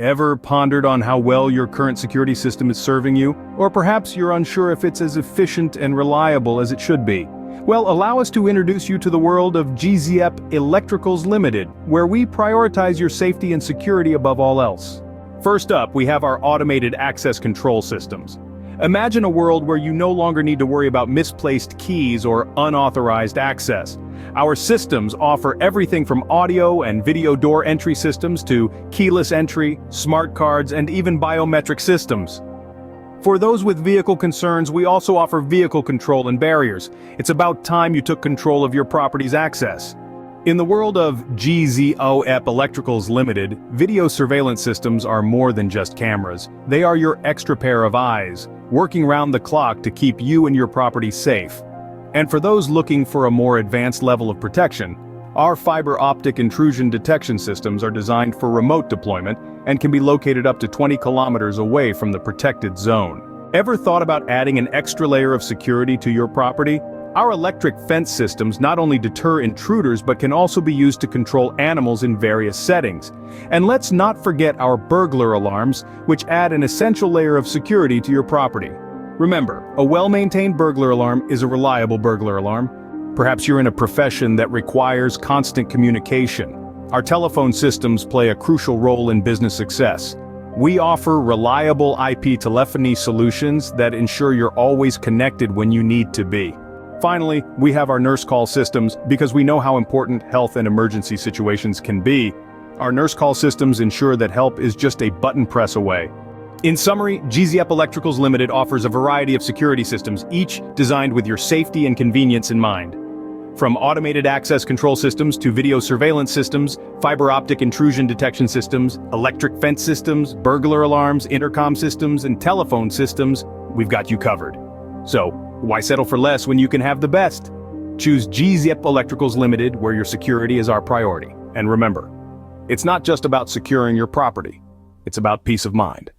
Ever pondered on how well your current security system is serving you? Or perhaps you're unsure if it's as efficient and reliable as it should be? Well, allow us to introduce you to the world of GZEP Electricals Limited, where we prioritize your safety and security above all else. First up, we have our automated access control systems. Imagine a world where you no longer need to worry about misplaced keys or unauthorized access. Our systems offer everything from audio and video door entry systems to keyless entry, smart cards, and even biometric systems. For those with vehicle concerns, we also offer vehicle control and barriers. It's about time you took control of your property's access. In the world of GZEP Electricals Limited, video surveillance systems are more than just cameras. They are your extra pair of eyes, working round the clock to keep you and your property safe. And for those looking for a more advanced level of protection, our fiber optic intrusion detection systems are designed for remote deployment and can be located up to 20 kilometers away from the protected zone. Ever thought about adding an extra layer of security to your property? Our electric fence systems not only deter intruders but can also be used to control animals in various settings. And let's not forget our burglar alarms, which add an essential layer of security to your property. Remember, a well-maintained burglar alarm is a reliable burglar alarm. Perhaps you're in a profession that requires constant communication. Our telephone systems play a crucial role in business success. We offer reliable IP telephony solutions that ensure you're always connected when you need to be. Finally, we have our nurse call systems because we know how important health and emergency situations can be. Our nurse call systems ensure that help is just a button press away. In summary, GZEP Electricals Limited offers a variety of security systems, each designed with your safety and convenience in mind. From automated access control systems to video surveillance systems, fiber optic intrusion detection systems, electric fence systems, burglar alarms, intercom systems, and telephone systems, we've got you covered. So, why settle for less when you can have the best? Choose GZEP Electricals Limited, where your security is our priority. And remember, it's not just about securing your property, it's about peace of mind.